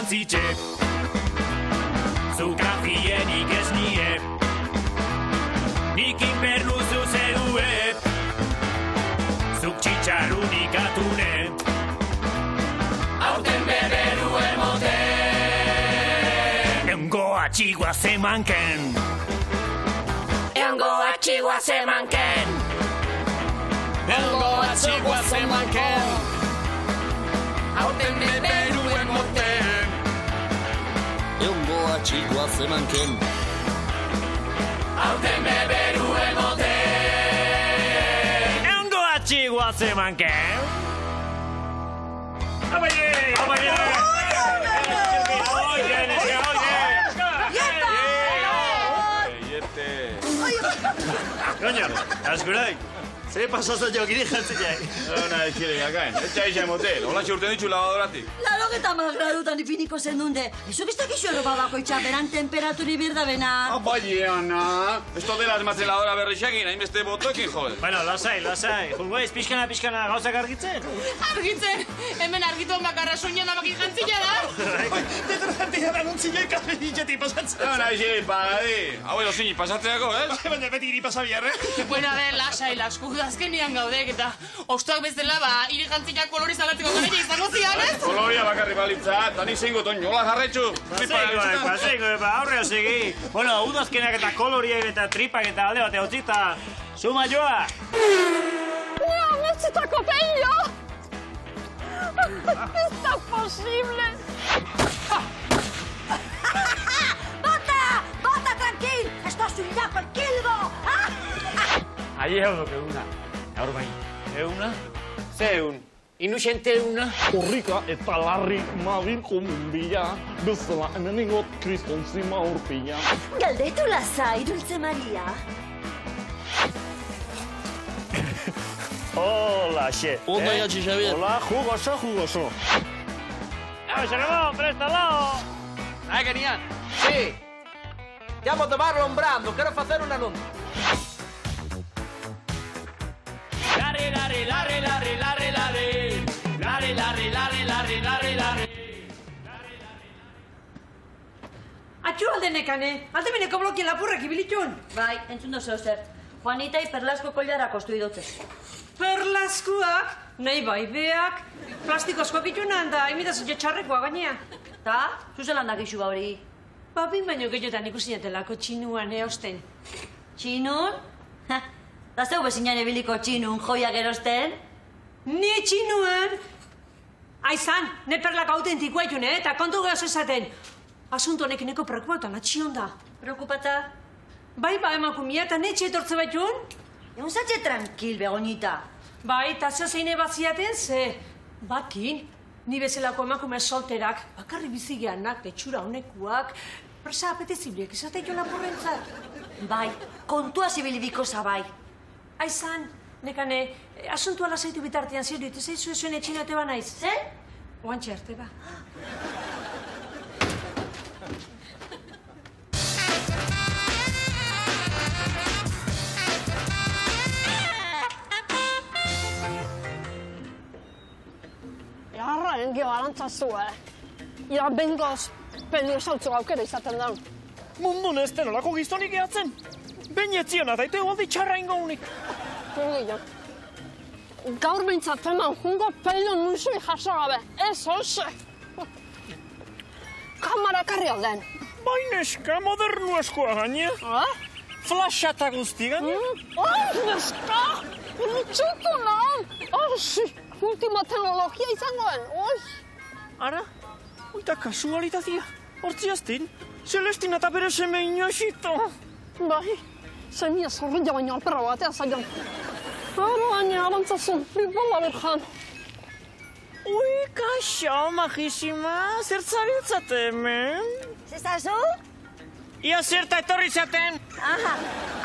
zitxe. Zu kafienik ez nie, nik inpernuzu zerue, zuk txitxarrunik atune, aurten beberu emote. Eungo atxigua zemanken, eungo atxigua zemanken, eungo atxigua zemanken, aurten beberu emote. Eungo atxigua zemanken, aurten beberu emote. Eungo atxigua zemanken. Abaie! Abaie! Coño, askurai. Ze pasatzen jokiri jantzileak. Ona, ekile, akain. Etxa isa motel. Hola urten ditu lavadoratik. 80 gradutan ipiniko zenunde. Ezuk ez dakizu erropa bakoitza beran temperaturi birdabena. Abai, Ana. Esto de las maceladoras berrixakin, hainbeste botoekin, joder. Bueno, lasai. Jungoiz, pixkana gauzak argitzen. Argitzen, hemen argituan bakarra soñan abakin jantzila da. Deterjantia da nuntziloi kafe ditxeti pasatzen. Ona, isi, pagadi. Hau edo zini pasatzeako, Baina beti iri pasabiarre. Bueno, a ver, lasai, azkenean gaudek eta ostoak bezala, hiri jantzila koloriz alatzeko garaia izango zian, ez? Koloria bakarri balitzat, tani zeingo toñola jarretxu. Paseiko, aurrea segi. Bueno, udazkenak eta koloriak eta tripak eta alde bate utzita. Suma joa! ¡Mira, necesitako pello! ¡Está posible! Bota, tranquil! Esto es un llaco, el kilgo! Ahi eudok eguna. Gaur bai. Euna? Ze eun? Inusente euna? Korrika eta larri mabilko mundia, bezala hemen ingot kriston zima urpila. Galdetu lasai, Dulce Maria. Hola, xe. Ondo iatxi, Xavier. Hola, jugoso. Xaramón, préstalo. Ah, genial. Sí. Andiamo a tomarlo un brando, quiero hacer un anuncio. Atxu alde nekane, alde beneko blokien lapurrak ibilitxun. Bai, entzun dozu zert. Juanita perlasko kollara kostu idotze. Perlaskuak, nahi bai beak, plastikozko kitxunan da, imitazio txarrekoa gainea. Ta, zuzelan dakizu hori. Babin baino gehiotan ikusi etelako txinuan eosten. Txinun? Da zeu bezinan ebiliko txinun joiak erosten? Ni txinuan! Aizan, ne perlak autentikoa itun, eta kontu gehoz esaten. Asunto honekin eko preokupautan atxion da. Preokupatza? Bai, emakumia, eta netxe etortze baitun? Egun zatxe tranquil, Begoñita. Bai, eta zeine bat ziaten, ze bakin, ni bezalako emakume solterak, bakarri bizigeanak, tetxura honekuak, presa apetezibliek izate jo lapurrentzat. Bai, kontua zibilibiko zabai. Aizan, nekane, asuntua lasaitu bitartean ziru, eta zeizu zuen etxina ete ba naiz. Zer? Oantxe arte ba. Jarra engio arantzazue. Ira bengoz pelio saltzu aukera izaten da. Mundun ez denolako gizonik ehatzen. Ben etziona da, eta egualdi txarra ingo unik. Gila. Gaur behintzat eman jungo pelio nuzui jaso gabe. Ez holse. Kamara karri alden. Baineska, modernu askoa gaine. Flasha eta guzti gaine. Neska! Txuko nahan! Horsi! Ultima teknologia izangoen, Ara, oita kasualitazia. Hortzi aztin, Celestina eta bere seme inaxito. Bai, semia zorrilla baino alperra batea zaion. Ara baina arantzazun, bibola berjan. Ui, kaixo, majísima, zertzabiltzate hemen? Zezazu? Ia zerta etorri zaten? Aha,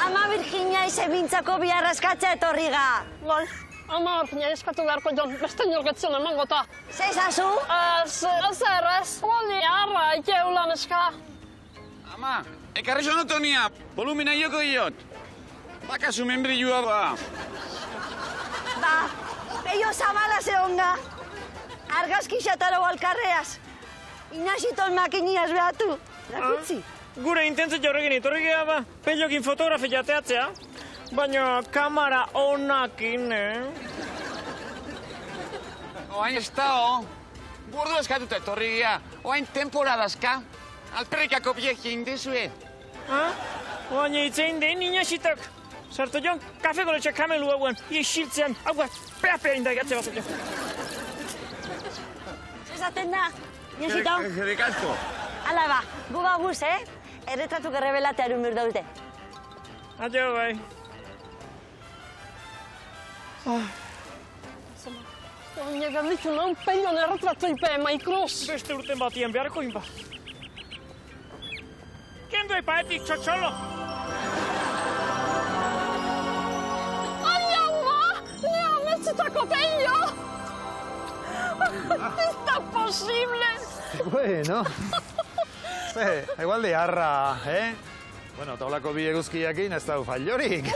ama Virginia izemintzako biarraskatza etorri ga. Bai, ama Virginia eskatu beharko jon, beste nirgetzen emango ta. Zezazu? Zer ez, hori arra ikeulan eska. Ama, ekarri sonotonia, volumina joko diot. Bakazu membrilua ba. Ba, peio zabala zehonga. Argazki xataro alkarreaz. Inaxiton makiniaz behatu. Rakutzi. Gure intentzio horrekin etorri geha ba, peiokin fotografia jateatzea. Baina kamera onakin, Oain ez da, Burdu eskatuta etorri gira. Oain temporadazka. Alperrikako biek indizue. Baina itzein den inaxitak. Sartu joan, kafe goletxe kamelu hauen, isiltzean, hauaz, pea indagatze bat jo. Esaten da, Inaxito. Gerikasko. Hala ba, gu baguz, Erretratuk errebelatearen bir daute. Adio, bai. Baina galditu nahu peion erretratoipe, Maikros. Beste urten batien beharko inba. Kendu epaetik txotxolo. Ai, ama! Ni ametsitako peio! Ez da posible! Bueno. Igual de harra, Bueno, taulako bi eguzkiakin ez da fallorik.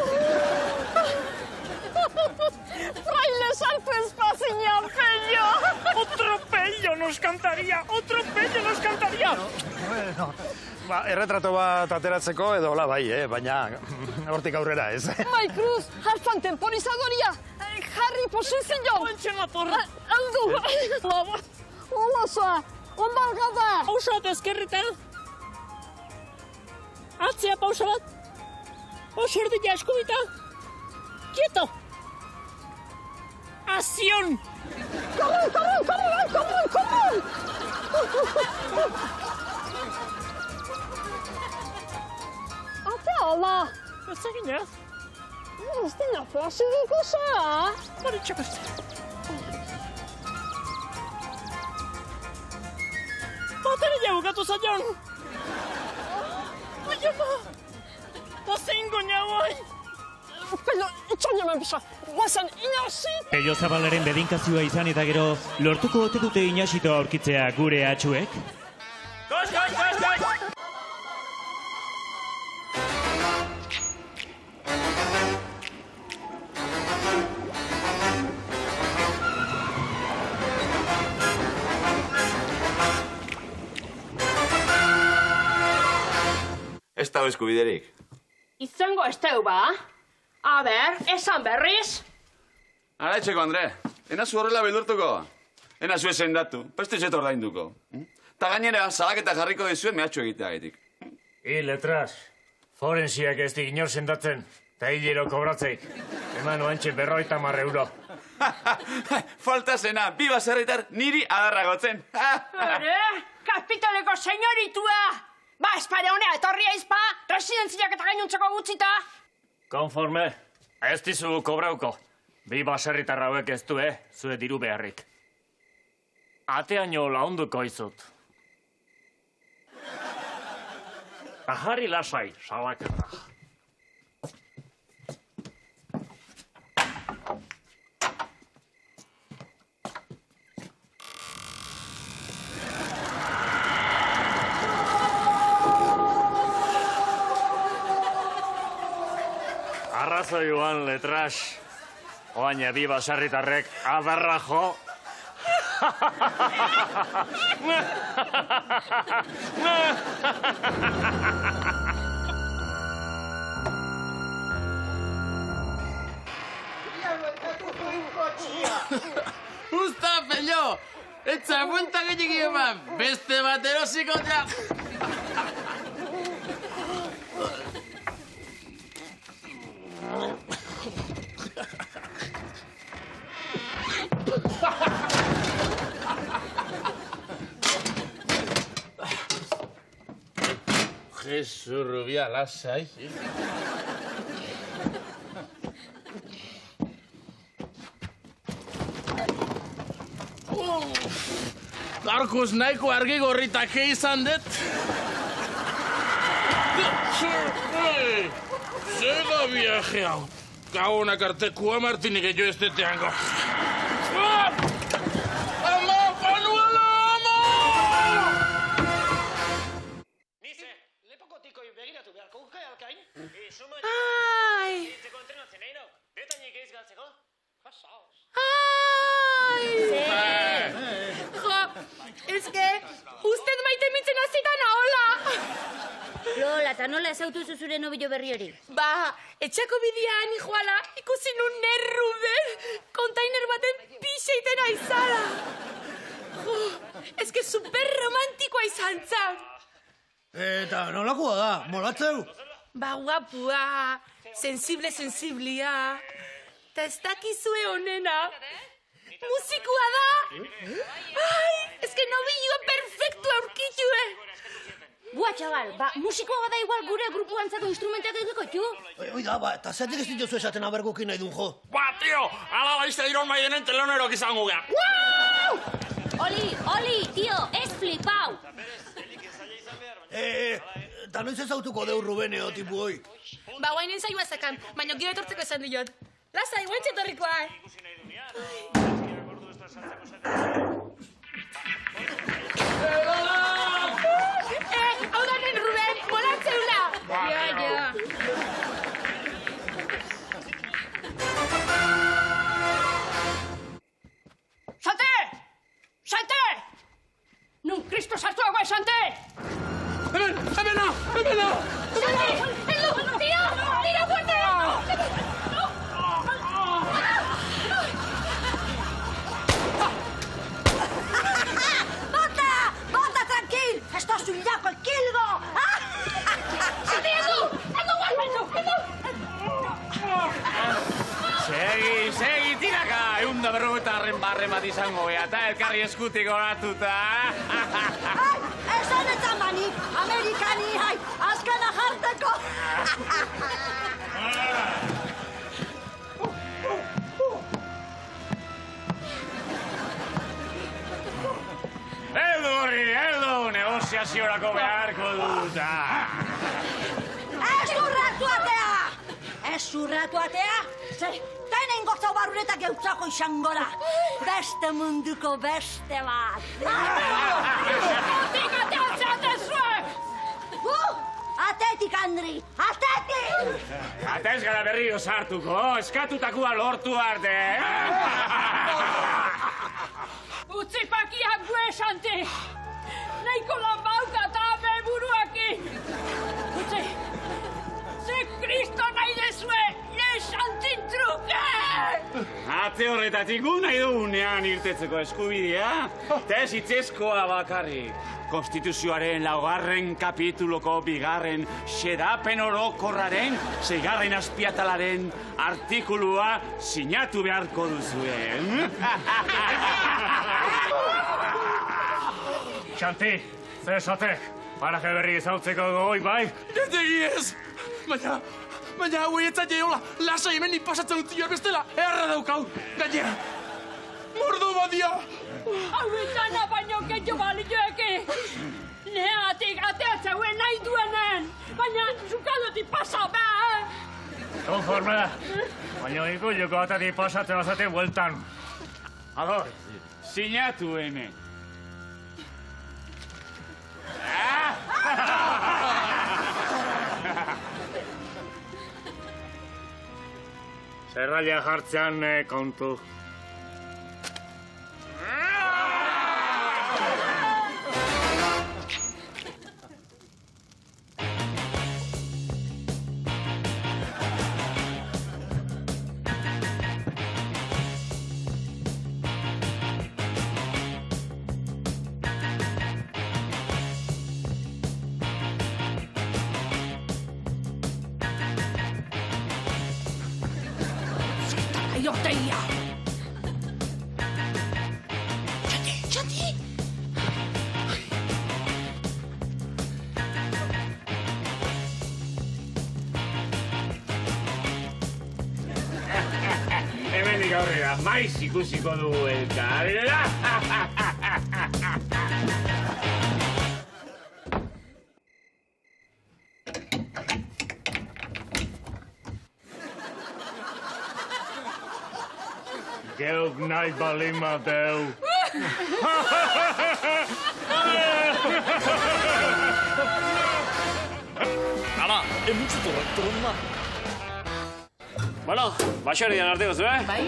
Fraile salto espazinean, peio! Otro pello nos cantaría, otro pello nos cantaría. Bueno, ba, erretrato bat ateratzeko edo hola bai, baina hortik aurrera ez. Maikros, hartzan temporizadoria! Jarri posizio! Ontsen nator. Aldu! Hola zoa! Ondal gada! Pausa bat ezkerrita. Atzea pausa bat. Oso erdila eskubita. Quieto. Acción. Come! Ate ala! Ez egin ez? Ez dina plazidiko zara? Bari txapaz. Bateria bukatu zaion. Baina ba. Da zein goña bai. Pello, itxoin hemen bisa. Guazen, Inaxi! Pello Zabalaren bedinkazioa izan eta gero, lortuko ote dute Inaxito aurkitzea gure atxuek? Goz! Ez da eskubiderik. Izango ez teu ba? A ber, esan berriz? Ara etxeko, Andre. Enazu horrela beldurtuko. Enazu esen datu. Pestetxet ordainduko. Ta gainera, salaketa jarriko dizuen mehatxu egiteagetik. Letras. Forensiak ez dik inor sendatzen. Ta hilero kobratzeik. Eman oantxe 50 euro. Falta zena, bi baserritar niri adarragotzen. Ere, kapitaleko señoritua! Ba, espare honea, etorria izpa, residentziak eta gainuntzeko gutzita. Konforme, ez dizu kobrauko. Bi baserritar hauek ez du, zure diru beharrik. Ateaino launduko izut. Bajarri lasai, salaketa. Arrazoiuan, Letras. Oaina bi basarritarrek adarra jo. Usta, Pello! Etza buenta gehiagin eman, beste bat erosiko ja! Jesus, Rubia, lasai. Garkuz nahiko argi gorritak izan dut. Zega viaje hau. Gabonak artekua Martinik jo ez deteango. Ama, Manuela, ama! Nize, lepoko tikoi begiratu beharko ukai alkain. Ai! Itzeko entrenatzen nahi nauk, betainik eiz galtzeko. Ai! Jo, eske, uste nola ezautu zure nobilo berri hori? Ba, etxako bidean joala, ikusi nun Ruben, kontainer baten pixeiten aizala. Ez que super romantikoa izan zan. Eta nolakoa da, molatzeu? Ba, guapua, sensiblia. Ta ez dakizue honena. Musikoa da. Ai, ez que nobilua perfektu aurkitue. Bua, txabal, ba, musikoa bada igual gure grupuantzako instrumentak edukiko txu? Oida, ba, eta zeatik ez dituzu esaten abergukin nahi dun jo? Ba, tio, ala baizte iron maidenen telonerok izango gea. Oli, tio, ez flipau! Eta noiz ezautuko deu Rubeneo tipu hoi? Ba, guainen zaioa zakan, baina gero etortzeko esan diot. Lasai, guaintxe torrikoa. Hau da nen, Ruben, molatzeula! Ja. Salte! Nun Kristo sartu hagoa, Sante! Hebena! Tira fuerte! Bota, tranquil! Esto es un llaco, el kilgo! Sante, Segi, tiraka! Eunda berrogetarren barre bat izango bea, eta elkarri eskutik oratuta. Esan eta manik, amerikani, azkana jarteko! Heldu, negoziaziorako beharko dut. Ez zurratu atea! Zer, tenen gozau barunetak eutzako izango da. Beste munduko beste bat. Atetik, Andri! Atetik! Ata ez gara berriro sartuko, eskatutakoa lortu arte. Utzi pakiak gue, Sante! Nahiko lan bauka eta beburuakin! Utzi! Ze Kristo nahi dezue, Santin truke! Ate horretatik gu nahi dugunean irtetzeko eskubidea, eta ez itzeskoa bakarrik. Konstituzioaren 4. kapituloko 2. xedapen orokorraren 6. azpiatalaren artikulua sinatu beharko duzue. Xanti, ze esatek, paraje berri ezautzeko goi, bai? Jategi ez! Baina hau etzat jaiola, lasa hemen pasatzen utzioa bestela, erra daukau, gainera. Mordo badia! Hau izana baino ketxo balioeke! Neatik ateatzeuen nahi duenen, baina zukaldotik pasa behar! Konforme da, baina ikulleko atatik pasatzen bazate bueltan. Ador, Sinatu hemen. zerraila jartzean kontu. Joteia! Txati! Hemendik aurrera, maiz ikusiko dugu elkar. Geuk nahi baldin badeu. Ama, emutsu torrona. Bueno, basarian arteko zu, eh? Bai?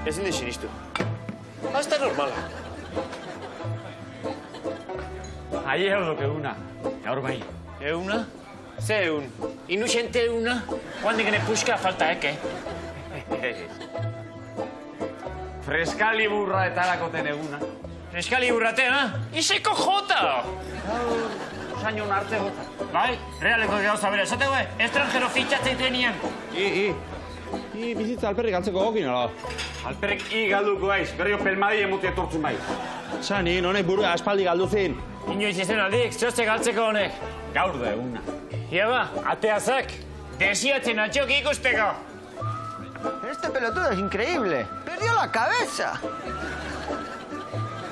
Ezin de sinistu. Hasta normala. Aie hau duk eguna. Gaur bai. Euna? Ze eun? Inusente euna? Guandik gene puska falta, eke? Freskaliburra etarakoten eguna. Freskaliburrate, ha? Iseko jota! Sañon arte jota. Bai, realeko gauza bera. Esate gue, estrangero fitxatzen nian. I bizitza alperrik galtzeko gokin, ala? Alperrik galduko aiz, berrio pelmadi emuti etortzun bai. Txani, honek burua aspaldi galduzin. Inoiz izen aldik, txoste galtzeko honek. Gaur da eguna. Ia ba, ateazak, desiatzen atxok ikusteko. Este pelotudo es increíble. Perdió la cabeza.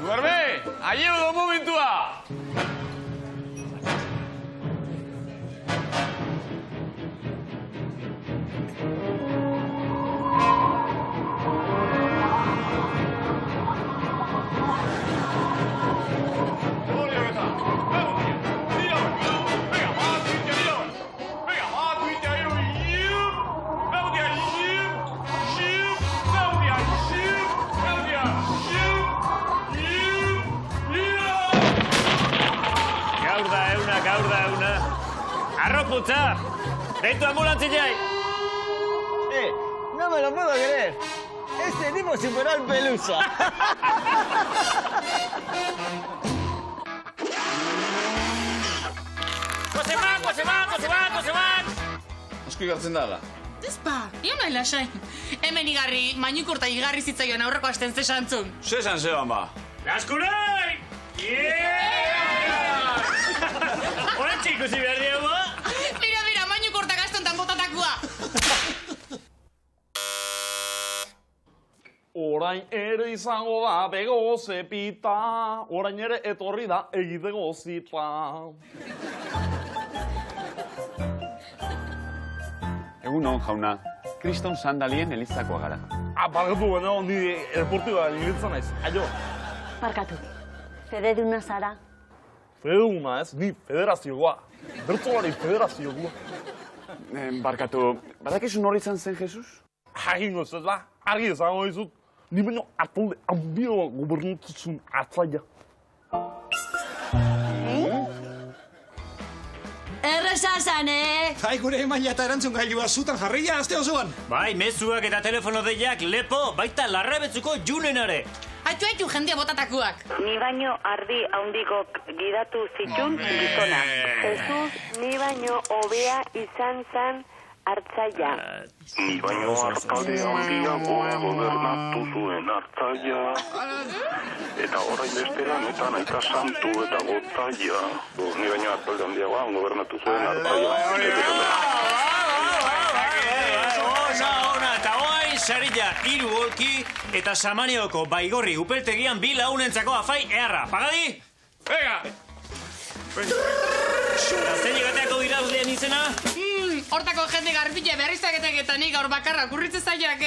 Guarbe, aie do momentua! Arroputza! Deitu ambulantziai! No me lo puedo creer. Este tipo superó al Pelusa. Koseman! Asko igartzen da, ala? Ezpa, ion nahi lasai. Hemen igarri, mainukurta igarri zitzaion aurreko asten zesantzun. Zesan zeban ba? Laskunai! Horentxe ikusi behar diago, ba? Mira, mainukurta gaztontan botatakua. Orain ere izango da bego zepita, orain ere etorri da egiteko zita. Egunon, jauna. Kriston sandalien elizakoa gara. Barkatu, beno, ni deportiba ibiltzen naiz. Aio. Barkatu. Fededuna zara. Fededuna ez, ni federazioa. Bertsolari federazioa. Barkatu, badakizu nor izan zen Jesus? Hagingo ez da, argi izango dizut. Ni baino atolde handia gobernatuzun atzaia. Erreza zan, Bai, gure emaila eta erantzun gailua zutan jarria aste osoan. Bai, mezuak eta telefono deiak lepo, baita larrabetzuko junenare. Aitu jendia botatakuak. Ni baino ardi haundiko gidatu zitun gizona. Jesus, ni baino hobea izan zan hartzaia. Ni baino alkade handiago gobernatu zuen hartzaia. Eta orain beste lanetan aita santu eta gotaia. Ni baino alkade handiago gobernatu zuen hartzaia. Ona, eta oain sarilla hiru golki eta Samanioko baigorri upeltegian bi launentzako afai eharra. Pagadi? Venga! Zein egateako dira uzlean izena? Hortako jende garbile berrizaketek eta nik gaur bakarra kurritze zaiak,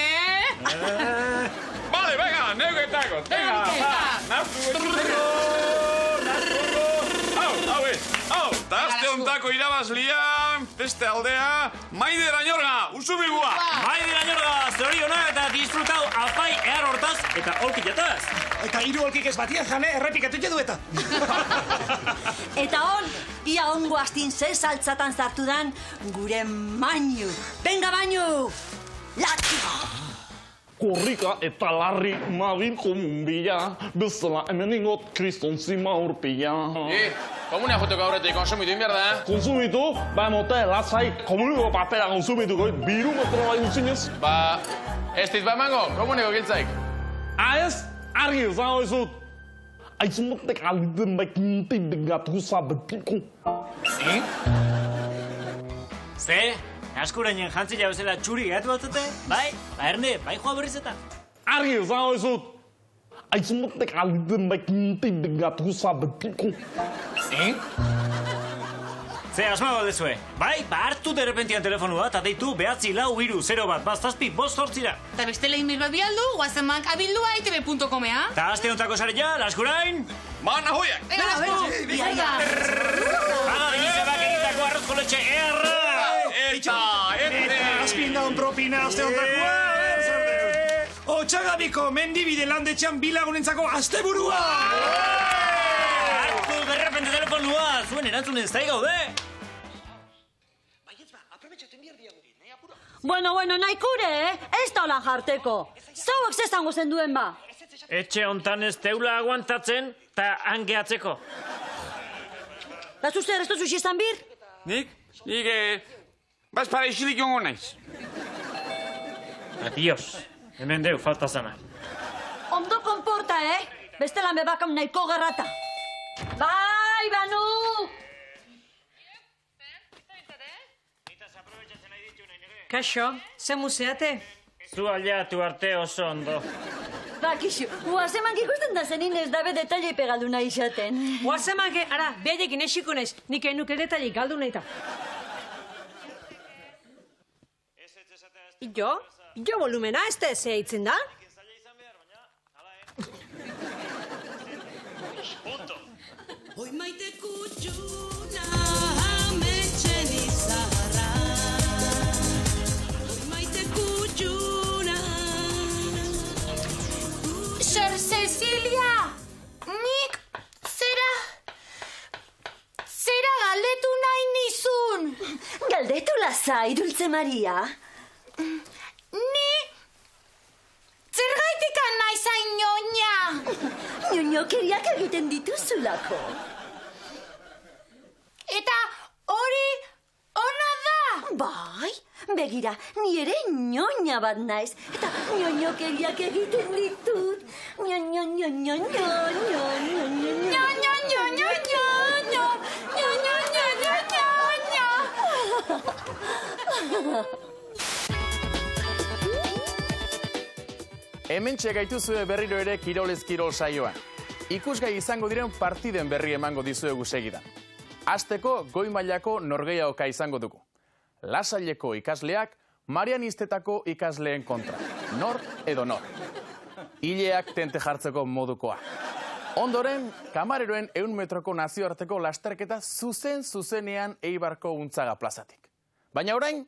Vale, venga, neugetako. Hau, eta azte ontako irabazlia, beste aldea, Maider Añorga, usumilgua! Maider Añorga, zoriona eta disfrutau afai ehar hortaz eta holki jataz. Eta hiru holkik ez batian jane errepikatu dueta. Eta ia ongo astin ze saltzatan zartu dan gure mainu. Venga, bainu! Latio! Korrika eta larri nabil komunbila, bezala hemen ingot kriston zima urpila. Komunia joteko aurretik konsumitu inbiar da, Konsumitu? Ba, mote, lasai, komuniko papera konsumituko, biru metro bai duzinez. Ba, ez dit ba emango, komuniko giltzaik. Ez, argi izango dizut. Aizumotek aliten bekintik begatu zabetiko. Ze? Askurainen jantzila bezala txuri gehatu batzute? Bai? Ba, erne, bai joa berriz eta? Argi izango dizut. Aizumotek aliten bekintik begatu zabetiko. Ze, asma baldezue. Bai, ba, hartu derrepentian telefonua eta deitu behatzi lau hiru 0 bat baztazpi bost hortzira. Eta beste lehin bilba bialdu, guazenbank abildua itb.com-ea. Eta azte hontako sareia, laskurain? Mana hoiak! Venga, Paga dinizebak egitako arrozkoletxe erra! Eta, Azpin daun propina aste ontakoa. Otxagabiko mendibide landetxean bilagunentzako asteburua! Hartu derrepente telefonua, zuen erantzunen zai gaude. Bueno, nahikure, ez da holan jarteko. Zauek zezango zen duen ba. Etxe hontan ez teula aguantatzen, eta hangeatzeko. Bazu zer, ez duzu izan bir? Nik, bazpara isilik jongo naiz. Adios, hemen deu, falta zana. Ondo konporta, Bestelan bebakam nahiko garrata. Bai, Banu! Kaixo, ze museate? Zu aliatu arte oso ondo. Bakixu, uazemank ikusten da zenin ez dabe detalle pegalduna izaten. Uazemank, ara, behaiekin esiko naiz, nik enuke detalle galdu nahi ta. Jo volumena ez da zea itzen da? Hoi maite kutxuna ametxen izarra. Hoi maite kutxuna. Sor Cecilia, nik zera galdetu nahi nizun. Galdetu lasai, Dulce Maria. Ni zergaitik nahi zain ñoña. Ñoñokeriak egiten dituzulako. Eta hori ona da? Bai, begira, ni ere ñoña bat naiz. Eta ñoñokeriak egiten ditut. Hemen txegaituzue berriro ere kirolez kirol saioan. Ikusgai izango diren partiden berri emango dizuegu segidan. Hasteko goi mailako norgehiagoka izango dugu. Lasaileko ikasleak Marianistetako ikasleen kontra. Nor edo nor. Hileak tente jartzeko modukoa. Ondoren, kamareroen 100 metroko nazioarteko lasterketa zuzenean Eibarko Untzaga plazatik. Baina orain,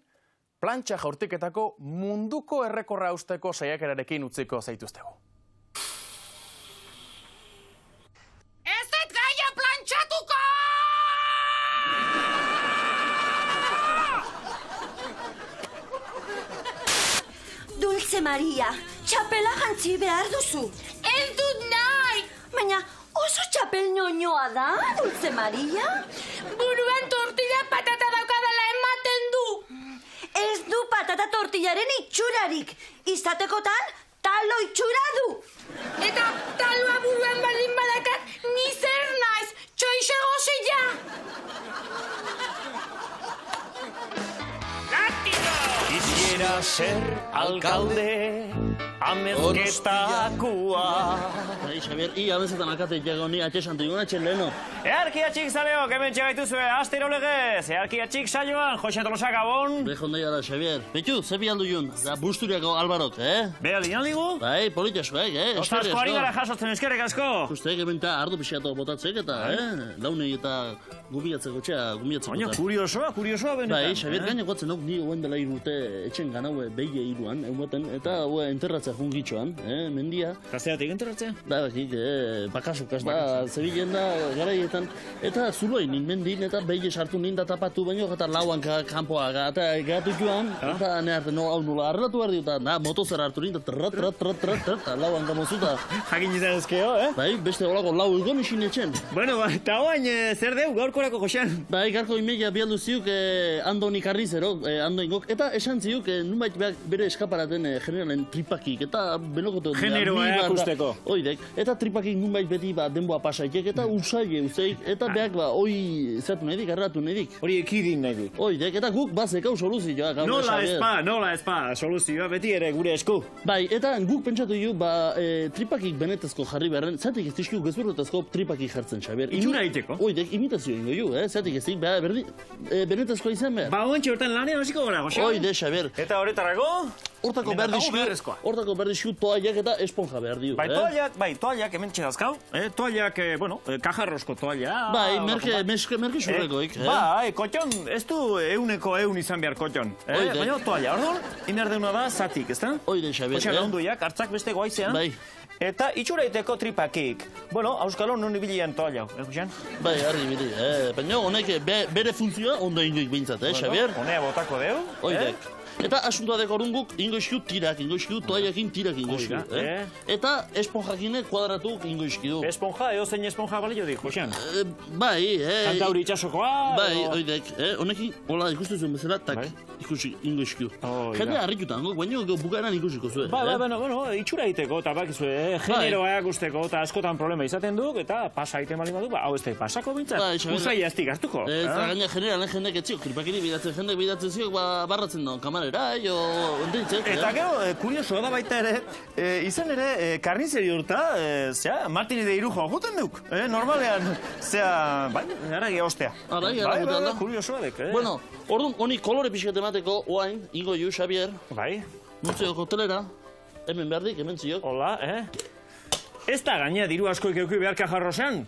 plantxa jaurtiketako munduko errekorra usteko saiakerarekin utziko zaituztegu. Ez dut gaia plantxatuko! Dulce Maria, txapela jantzi behar duzu. Ez dut nahi! Baina oso txapel ñoñoa da, Dulce Maria? Buruan tortilla patata daukadala ematen du. Ez du patata tortillaren itxurarik. Izatekotan, talo itxura du. Eta taloa buruan baldin badakat, ni zer naiz, txoixe gozilla. Quisiera ser alcalde, amezketakoa. Xabier, ia bezetan akate jago ni atxesan dugu atxen leheno. Earkiatxik zaleok, hemen txegaituzue, astero legez. Earkiatxik saioan, Jose Tolosa Gabon. Behon daia da, Xabier. Betxu, zebi aldu jun, da busturiako albarok, Beha lian ligu? Bai, politaskoek, Ostasko ari gara jasotzen eskerrek asko. Usteek hemen ta ardu pixatu botatzek eta, launei eta gumiatzeko txea, gumiatzeko. Oino, kuriosoa benetan. Bai, Xabier, gaina guatzen ok ni oen dela irute etxen ganaue beige iruan, eumeten, eta enterratzea jungitxoan, mendia. Kasteatik enterratzea? Da, bakasukaz da, zebilen da, garaietan, eta zuloin mendin, eta beige sartu ninda tapatu baino, eta lauan kanpoa, eta gatu joan, eta neharte, hau nula arratu behar diuta, motozer hartu ninda, eta lauan gamozuta. Jakin izan ezkeo, Bai, beste holako lau egon isin etxen. Bueno, eta oain, zer deu, gaurkorako Josean? Bai, gaurko imegia bialdu ziuk, Andoni Karrizero, Andoingok, eta esan ziuk, nunbait bere eskaparaten generalen tripakik, eta benokotu... Generoa ekusteko. Oidek, eta tripakik nunbait beti denboa pasaitek, eta usaile useik, eta beak zertu nahi dik, erratu nahi dik. Hori ekidin nahi dik. Oidek, eta guk bazekau soluzioa. Nola ezpa, soluzioa beti ere gure esku. Bai, eta guk pentsatu ju, tripakik benetezko jarri beharren, zatik ez dizkiu gezurretezko tripakik jartzen, Xabier. Itxura egiteko. Oidek, imitazio ingo ju, zatik ez dik, benetezko izan behar. Ba, oentxe hortan lanean hasiko gara, Jose. Oide, Xabier. Eta horretarako? Hortako behar dizkiu, hortako berri xut toallak eta esponja behar diu. Bai, toallak hemen txedazkau. Toallak, kajarrosko toalla. Bai, merke xurrekoik. Bai, kotxon, ez du euneko izan behar kotxon. Baina toalla, orduan, inber deuna da zatik, ezta? Oide, Xabier. Kotxan onduiak, hartzak beste goaizean. Bai. Eta itxuraiteko tripakik. Bueno, auskalo non ibilian toalla, Jusian? Bai, harri bili. Baina honek bere funtzioa ondo ingoik bintzat, Xabier? Honea botako deu. Oidek. Eta asuntua dekorunguk ingoizkiu tirak, toallakin tirak ingoizkiu. Eta esponjakine kuadratuk ingoizkiu. Esponja, zein esponja balio dik, Jusian? Bai, Kantauri itxasokoa? Bai, oidek. Honekin, hola, ikustu zuen bezala, tak, ikusi ingoizkiu. Jende harritutan, baina bukaeran ikusiko zuen. Bai, bueno, itxura iteko, eta bakizu, generoa guzteko, eta askotan problema izaten duk, eta pasa ite malima du, hau ez da pasako bintzat, usaila ez hartuko. Ez da gaina generalen jendek etziok, tripakiri bidatzen jendek bidatzen ziok, barratzen daun kamarera, ondeitzek. Eta gero, kuriosoa da baita ere, izan ere, karnizeri urta, Martini de Irujo guten duk, normalean, bai, aragi ostea. Aragi ostea. Kuriosoa dek, Bueno, orduan, honi kolore pixkat emateko, oain, ingo ju, Xabier. Bai. Nutzeok hotelera, hemen berdik, hemen ziok. Hola, Ez da gaina diru askoik euki behar kajarrosean,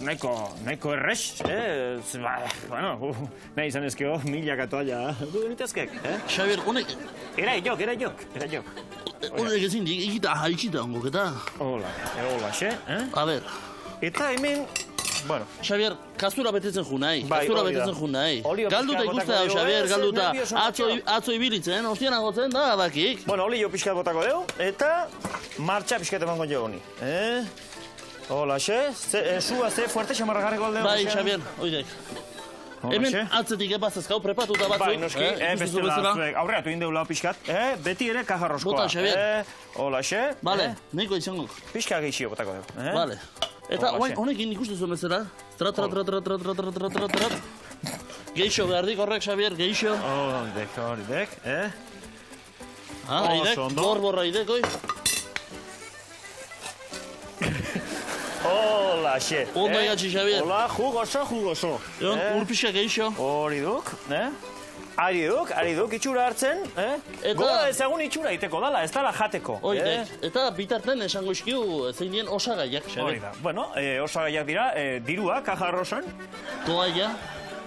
nahiko errex, bueno, nahi izan ezkeo, milaka toalla, du benitazkek, Xabier, honek... Era jok. Honek ezin, ikita haitxita ongok, eta... Hola, xe, A ber... Eta hemen... Bueno, Xabier, kastura betetzen ju nahi, Galduta ikuste hau, Xabier, galduta. Atzo ibilitzen, ostian agotzen da, bakik. Bueno, olio pixkat botako deu, eta martxa pixkat emango jo honi. Hola, xe, sua ze fuerte xamarra garriko aldeo. Bai, Xabier, oidek. Hemen atzetik ebazazkau, prepatuta batzuk. Bai, noski, bestela, aurreatu indeula pixkat. Beti ere kajarroskoa. Bota, Xabier. Hola, xe. Bale, nahiko izangok. Pixka geixio botako deu. Bale. Eta honekin ikusten zuen bezala. Trat. Geixo behardik horrek, Xabier, geixo. Horidek, Haidek, borborra idek, oi. Hola, xe. Ondo igatzi, Xabier. Hola, jugoso. Urpixka geixo. Horiduk, Ariduk, itxura hartzen, gola ezagun itxura iteko dala, ez dala jateko. Oidek, eta bitarten esango iskiu zein dien osagaiak, Xabier. Hori da, bueno, osagaiak dira, dirua, kajarrosan. Toalla.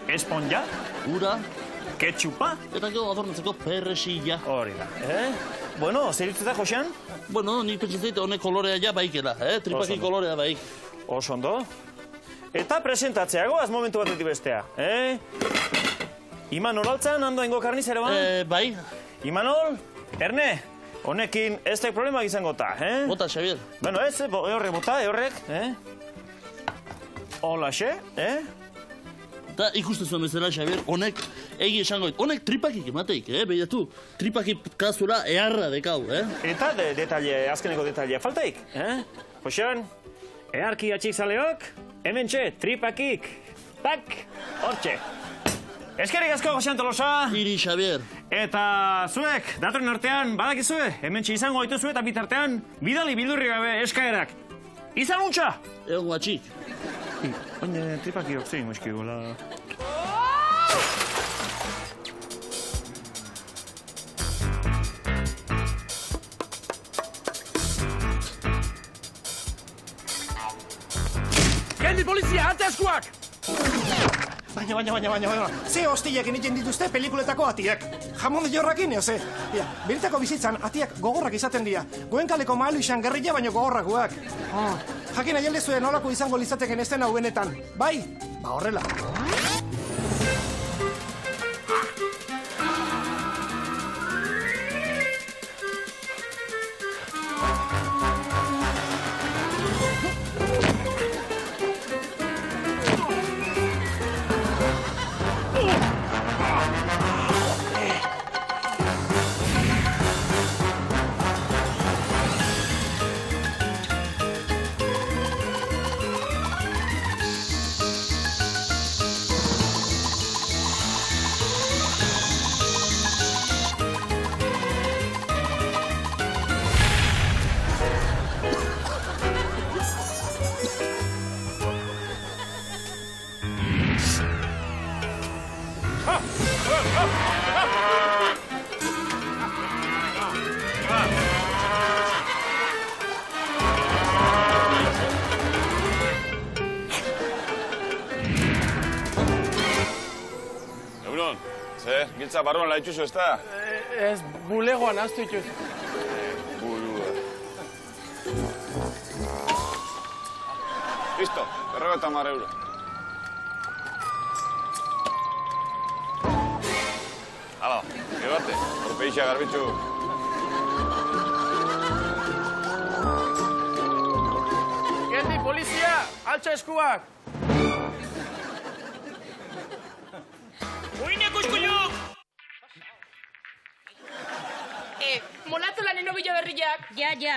Esponja. Ura. Ketchupa. Eta gero adornatzeko perresilla. Hori da, Bueno, zer itzeta, Josean? Bueno, nik pentsatzeit honek kolorea ja baikela, tripaki kolorea baik. Oso ondo. Eta presentatzeagoaz momentu batetik bestea, Imanol altzan, ando ingo karnizere ba? Bai. Imanol, Erne, honekin ez tek problema izango ta, Bota, Xabier. Bueno, ez, horrek bota, horrek, Hola, xe, Eta ikusten zuen bezala, Xabier, honek egi esango dit. Honek tripakik emateik, behiatu. Tripakik kasura eharra dekau, Eta azkeneko detalia faltaik, Josean, eharki atxik zaleok, hemen txe, tripakik, tak, hortxe. Eskerrik asko, Josean Tolosa. Iri, Xabier. Eta zuek, datorren artean, badakizue, hemen izango gaituzue eta bitartean, bidali bildurri gabe eskaerak. Izan untxa! Egon guatxik. Baina tripakiok zein muskigola. Gendi polizia, ate askuak! Baina, ze hostiak egiten dituzte pelikuletako atiak. Jamon jorrakin, ze. Beritako bizitzan, atiak gogorrak izaten dira. Goenkaleko mahalu izan gerrilla baino gogorrakoak. Jakin aielde zuen nolako izango lizateken estena benetan. Bai? Ba horrela. barruan laitxuzu, ez da? Ez, bulegoan aztu ituz. Burua. Listo, 50 euro. Hala, gero arte, orpeixa garbitzu. Geldi, polizia! Altxa eskuak! Uinek uskulluk! Molatu lanen obillo berriak. Ja.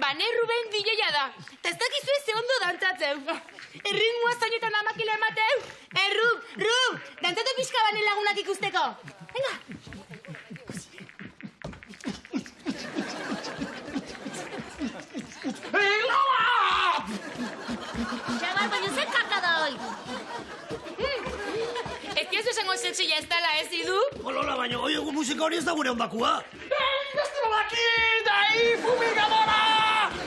Bane Ruben DJa da. Ta ez dakizue ze ondo dantzatzen. Erritmoa zainetan amakila emateu. Rub, dantzatu pixka bane lagunak ikusteko. Venga. Chaval, baina zer kaka da hoi? Ez diazu esango sexia ez dela, ez idu? Olola, baina hoi egu musika hori ez da gure ondakua. Beste daki, dahi fumigadora!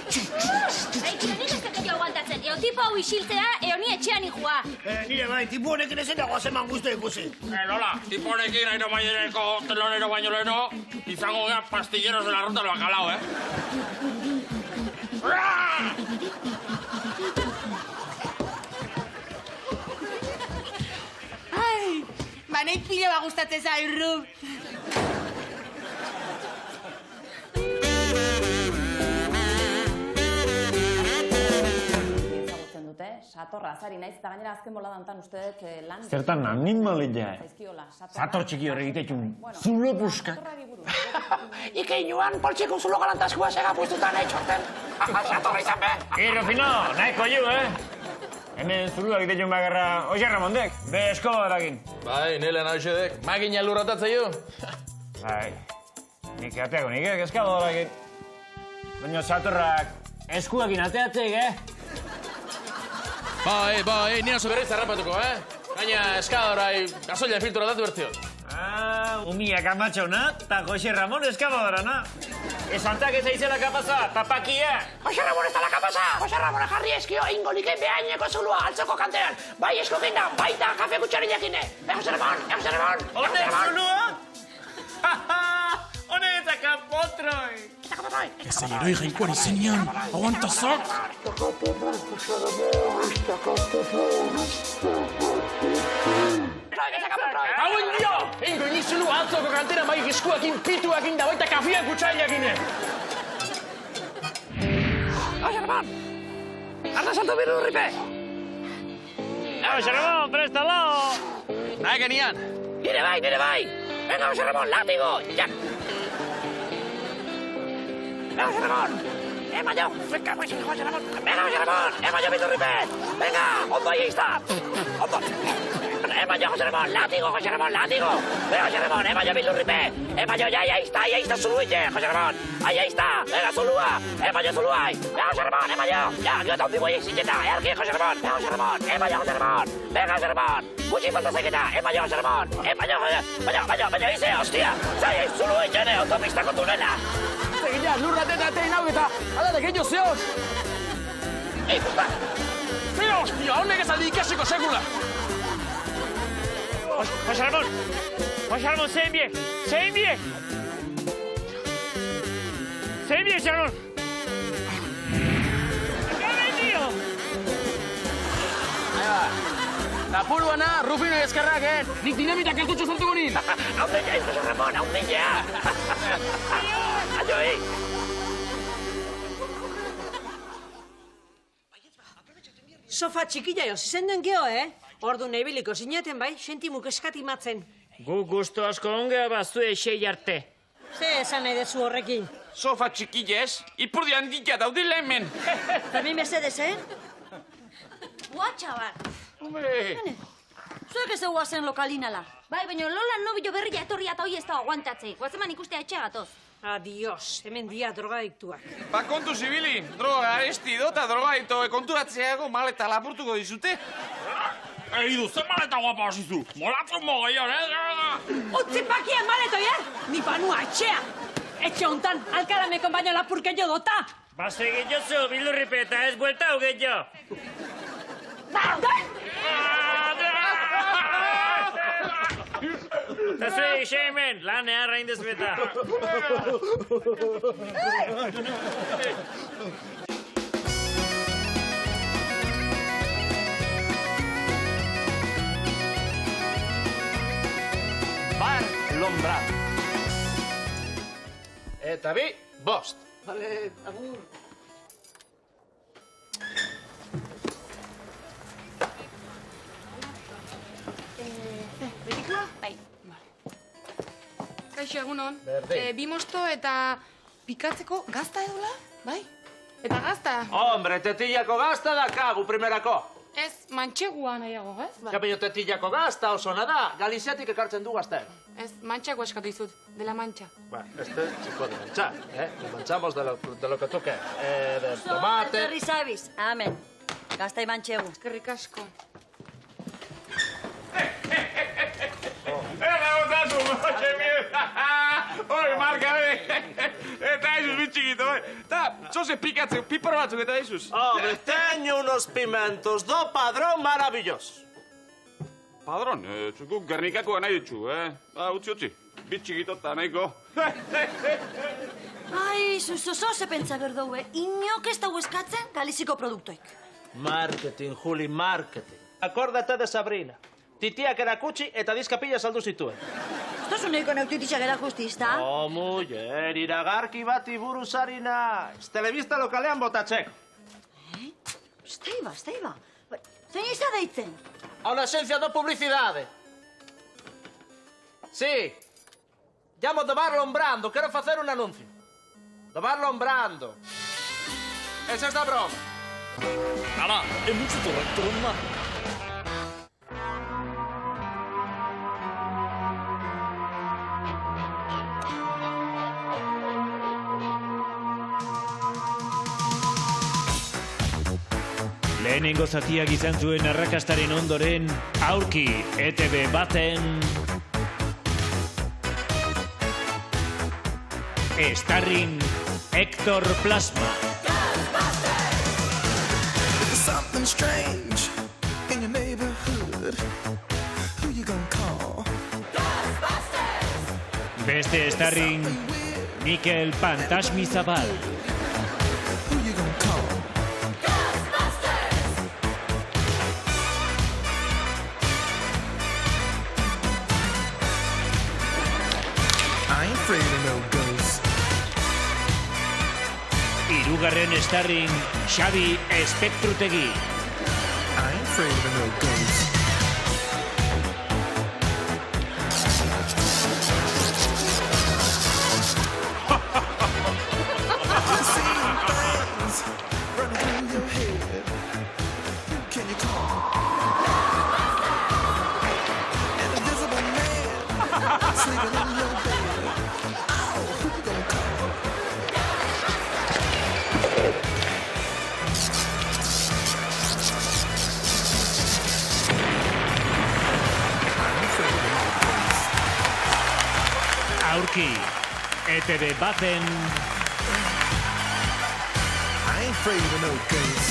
Nik ez tekeio aguantatzen, eo tipo hau isiltzea, eo ni etxean ikua. Nire bai, tipu honekin ezen dagoa zeman guztu ikusi. Lola, tipo honekin aino baineko telonero baino leheno, izango gara pastilleros de la ruta del bacalao, Ai, banek pilo ba gustatzen zai, Rub. Satorra, azari naiz, eta gainera azken bola dantan uste dut lan... Zertan animalia. Sator txiki horre egitezun, zulo buska. Ikeinuan, poltsiko zulo galantaskua sega puztutan nahi txorten. Satorra izan be. Rufino, nahiko ju, Hemen zulua egitezun bagarra, Oxe Ramondek, be eskobarakin. Bai, nile nauxedek, magina lurratatzea jo. Bai, nik ateako nikek eskabarakin. Baina Satorrak eskuakin ateatzek, Bai, nina oso berriz harrapatuko, Gaina eskadorai gasoila filtro datu bertzio. Umia kamatxona, eta Jose Ramon eskabadora, na? Esantak ez aizela kapaza, tapakia. Jose Ramon ez dala kapaza, Jose Ramon jarri eskio ingo like behaineko zulua altzoko kantean. Bai esko ginda, baita kafe kutxarin jakine. Jose Ramon! Honek zulua? Honek eta kapotroi. Ez heroi jainkoan izenean, aguantazak! Hauen dio! Ingo inizulu altzoko kantera bai eskuakin pituakin da baita kafia kutsailakine! Jose Ramon! Arna salto birurripe! Jose Ramon, prestalo! Nahi genian! Nire bai! Venga, Jose Ramon, látigo! Ya! Venga, Jose Ramon! Mayo! Venga, Jose Ramon! Venga, Jose Ramon! Mayo, birurripe! Venga, ondo ahí está! Ondo! Mayo, Jose Ramon, látigo! Venga, Jose Ramon, Mayo, birurripe! Mayo, ya, ahí está Zuluille, Jose Ramon! Ahí está! Venga, Zulua! Mayo, Zuluai! Venga, Jose Ramon, Mayo! Ya, gero un tipo ahí sineta! Aquí, Jose Ramon! Venga, Jose Ramon! Mayo, Jose Ramon! Venga, Jose Ramon! Gutxi falta zaiketa! Mayo, Jose Ramon! Mayo, ize, hostia! Zai, Zuluille, autopistako tunela! Egina, lurraten atein hau eta alare gehiago zehoz! Puta! Zero, hostia, honek ez aldi ikasiko sekula! Jose Ramon, zein biek! Zein biek, Jose Ramon! Akaben dio! Napuruana, Rufino eskerrak, nik dinamita kartutxo zartuko nin! Haunde ja, Jose Ramon, haunde ja! Aio, Sofa txikilla jo, zizenden geho, Ordu nebiliko zinaten bai, sentimuk eskatimatzen. Gu gusto asko ongea bazue esei arte. Ze esan nahi dezu horrekin? Sofa txikilez, ipurdi handitia daudile hemen. Fermin Mercedes, Gua, txabar. Zuek ez dugu zen lokalinala. Bai, baina Lola nobilo berria etorria eta hoi ez da aguantatzei. Guatzeman ikustea etxe gatoz. Adios, hemen dia drogadiktuak. Ba kontu zibili, droga aresti dota drogadito konturatzeago maleta lapurtuko dizute. Eidu, ze maleta guapa hasizu? Molatzen mogaian, Utzi pakia maleto, Ni panua etxea. Etxe hontan, alkarameko baino lapurkeio dota. Base gehiago, bildurripe eta ez buelta hau gehiago. Eta zure ixe hemen, lan eharra indezu eta. Bar Lombran. Eta bi, bost. Vale, agur. Betikoa? Bai. Kaixo, egunon. Berdin. Bi mosto eta pikatzeko gazta edola? Bai? Eta gazta? Hombre, tetillako gazta dakagu primerako. Ez, mantxegua nahiago, ez? Bai. Kapillo tetillako gazta oso nada, Galiziatik ekartzen du gazta. Ez, mantxako eskatu izut, de la mancha. Bueno, este se puede manchar, ¿eh? Lo manchamos de lo que toque. De tomate. Zerri zabiz, amen. Gazta iman txegu. Eskerrik asko. Eta gozazu, moche mierda! Hori, marka, eta izuz bitxikito, eta zoze pikatzen, pipar batzuk eta izuz. Hombre, teño unos pimentos do padrón maravillosos. Padron, txuku Gernikakoa nahi dutxu, utzi, bitxikito eta nahiko. Ai, zuzozo ze pentsa berdoue, inok ez dago eskatzen Galiziko produktoik. Marketing, Juli, marketing. Akordate de Sabrina. Titiak erakutsi eta dizkapila saldu zituen. Ez tozu nahiko neutitixak erakustizta? Oh, muller, iragarki bati buruzari naiz. Telebista lokalean botatzeko. Esteiba. Zein izan deitzen? A una agencia de publicidade. Sí. Llamo de Marlon Brando, quero facer un anuncio. De Marlon Brando. Esa es da broma. Hala, mucho torrentona. Lehenengo zatiak izan zuen arrakastaren ondoren, aurki ETV baten... Starring Héctor Plasma. Something strange in your neighborhood. Who you gonna call? Ghostbusters! Beste starring Mikel Pantasmizabal. Who you gonna call? I ain't afraid of no ghosts. Hirugarren starring Xabi Espektrutegi. I ain't afraid of no ghosts. You see things running through your head. Who can you call? An invisible man sleeping in your bed. Oh, who you gonna call? Aurki ETV baten... I ain't afraid of no ghosts.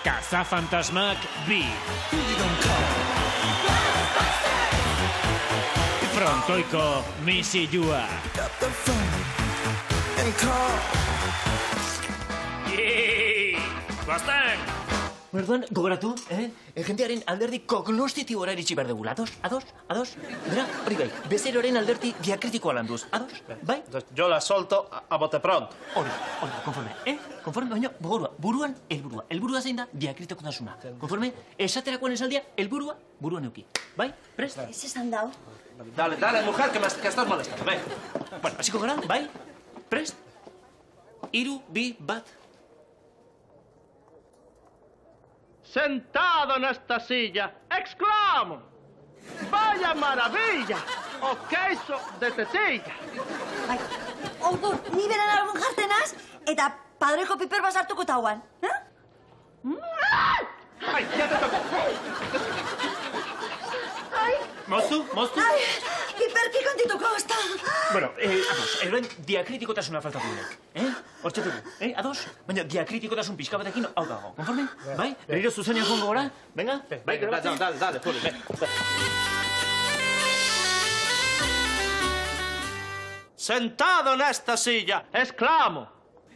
Cazafantasmak bi. Who you gonna call? Frontoiko misilua. Up the phone and call. Guazten! Orduan, gogoratu, jendearen alderdi kognostitibora iritsi behar dugula. Ados? Bera, hori bai, bezeroren alderdi diakritikoa landuz. Ados? Bai? Yo la solto a bote pronto. Hori, konforme, Konforme, baina, buruan, helburua. Helburua zein da, diakritokotasuna. Konforme, esaterakoan esaldia, helburua, buruan euki. Bai? Prest? Ez esan dau. Dale, mujer, que estás molestando. Ven. Bueno, hasiko gara, bai? Prest? 3, 2, 1... Sentado en esta silla, exclamo, ¡vaya maravilla! O queso de tetilla. Bai, orduan, ni beran algun jartenaz, eta padreko piper basartuko tauan. ¡Ay, ya te toca! Moztu? Ai, piperki kontituko, ez da. Bueno, ados, eroen diakritikotasuna faltatu dut. Hortxe dugu, ados? Baina diakritikotasun pixka batekin hau dago. Konforme? Bai? Berriro zuzenean jongo gora? Venga? Dale, Juli, ven. sentado en esta silla, exclamo,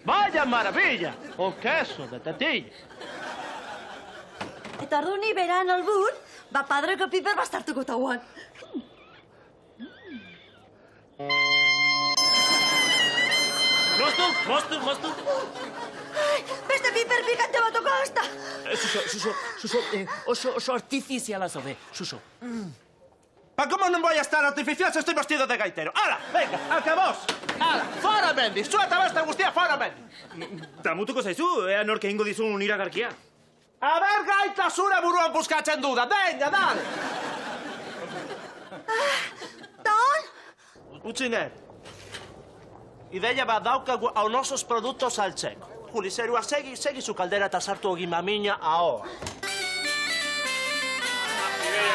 ¡vaya maravilla! Un queso de tetilla. Eta ordu ni beran albur, padreko piper bastartuko tauan. Moztu. Beste piper pikante batoko hasta. Suso, oso artifiziala zaude, Suso. ¿Cómo no voy a estar artificial si estoy vestido de gaitero? ¡Hala, venga, acabós! ¡Hala, fora mendi! Zueta beste guztia, fora mendi! Damutuko zaizu, ea nork egingo dizun iragarkia. A ber, gaita zure buruan buskatzen duda, venga, dale! Utzinet, ideia bat daukagu haunosos produktos saltzeko. Juli, zerua, segi zu kaldera eta sartu egin mamina ahoa.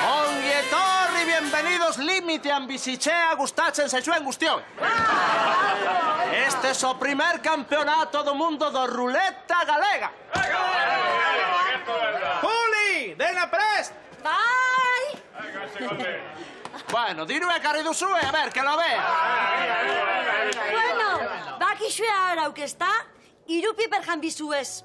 Ongi etorri, bienvenidos limitean bizitzea gustatzen zaizuen guztioi. Este es o primer campeonato do mundo do ruleta galega. Juli, dena prest! Bai! Bueno, diru ekarri duzue, a ver, que lo vea. Bueno, bakixue arauk ezta, 3 piper janbizuez.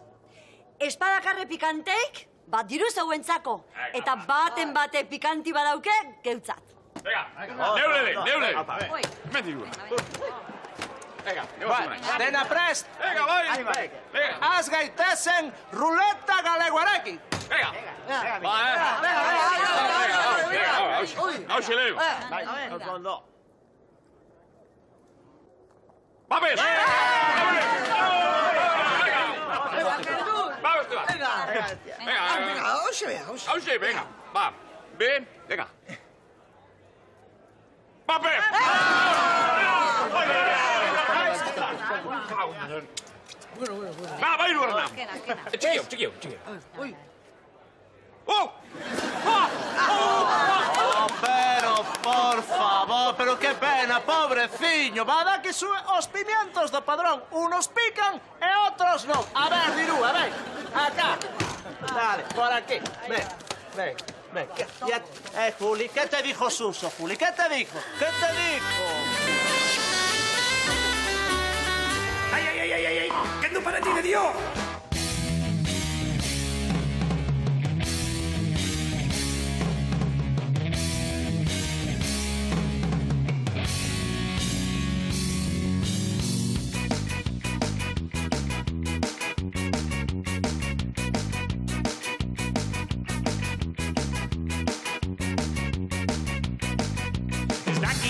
Espadakarre pikanteik, bat diru zeuentzako. Eta baten bate pikanti badauke, geutzat. Neule. Mendi gura. Dena prest! Bai. Az gaitezen ruleta galeguarekin. Hau xeleu. Ondo. Babes! Venga. Va. Ven, venga. Babes! Va, Irurna. Chiquillo. Pero, por favor, pero qué pena, pobrecillo. Va a dar que os pimientos do padrón. Unos pican e otros no. A ver, Dirú, a ver. Acá. Dale, por aquí. Ven. Juli, ¿qué te dijo Suso, Juli? ¿Qué te dijo? ¡Ay! ¡Que no para ti de Dios!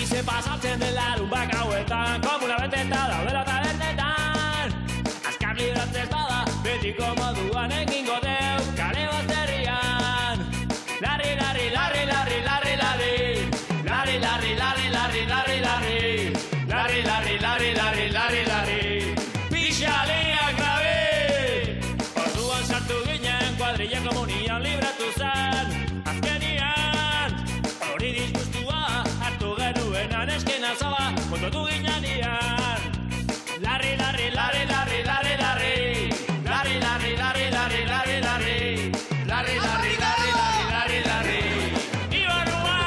Se pasatzen den larun bakauetan, komuna beteta daudela tabernetan. Azkar libratzez bada, betiko moduan egingo deu, kale bazterrian. Larri. Pixaleak gabe. Orduan sartu ginen, kuadrilla komunian libratu zen. Azkenian, hori disgustua, hartu genuenan eskena zaba, kontotu ginean. Larri. Ibarrua!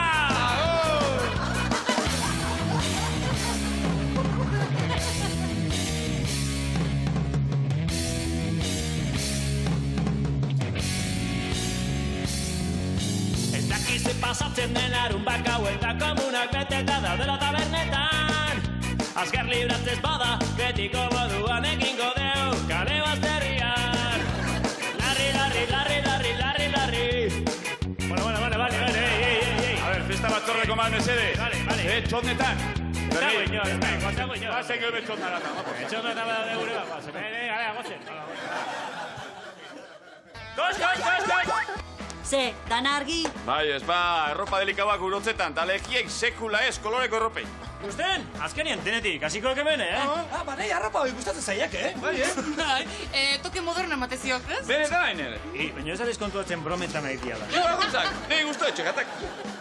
Ez dakize pasatzen den arun bakauetan, komunak beteta daudela tabernetan. Azkar libratzez bada, betiko moduan egingo deu, kale bazterrian. Larri. Vale, ey. A ver, festa batzordeko mal mesede. Vale. Txotnetan. Kontako ino. Bazen gero txotnarata. Txotnarata bada de gure bat. Gale, gozen. Goz! Ze, dan argi? Bai, ez ba, erropa delikauak urotzetan, eta legiek sekula ez koloreko erropei. Gusten, azkenien, denetik, hasikoak hemen, Badei, arropa hoi gustatzen zaiak, Bai, toke moderno emateziok, ez? Bene da, enere. Baina ez aliz kontuatzen brometan nahi diala. Jo, aguntzak, nahi guztu etxegatak.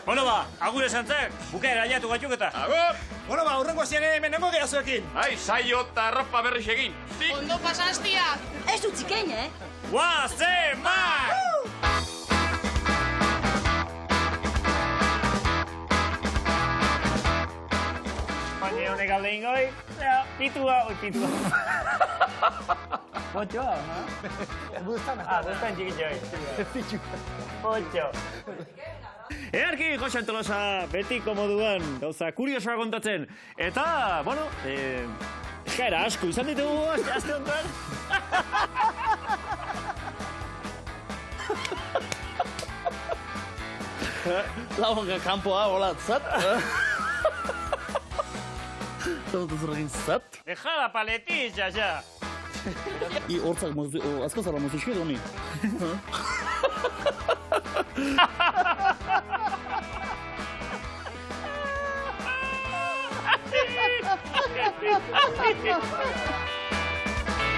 Bueno ba, agure zantzak, bukaera aliatu gatuk eta. Agur! Bueno ba, urrengo azian menengo gehiazuekin. Ai, saio eta arropa berriz egin. Ondo pasastia! Ez utzikein, Guazemak! baina honek alde ingoi, pitua, pitua. Potxoa, ha? Bustan txikitzoi. Potxo. Earki, Jose Tolosa, betiko moduan, gauza kuriosoa kontatzen. Eta, bueno, eskaera asko izan ditugu, aste honetan. Lauanka kanpoa, hola, zat. Zautu egin zat. Deja la paletilla, ja. I hortzak asko zara mozizko edo ni. Ha, ha, ha, ha.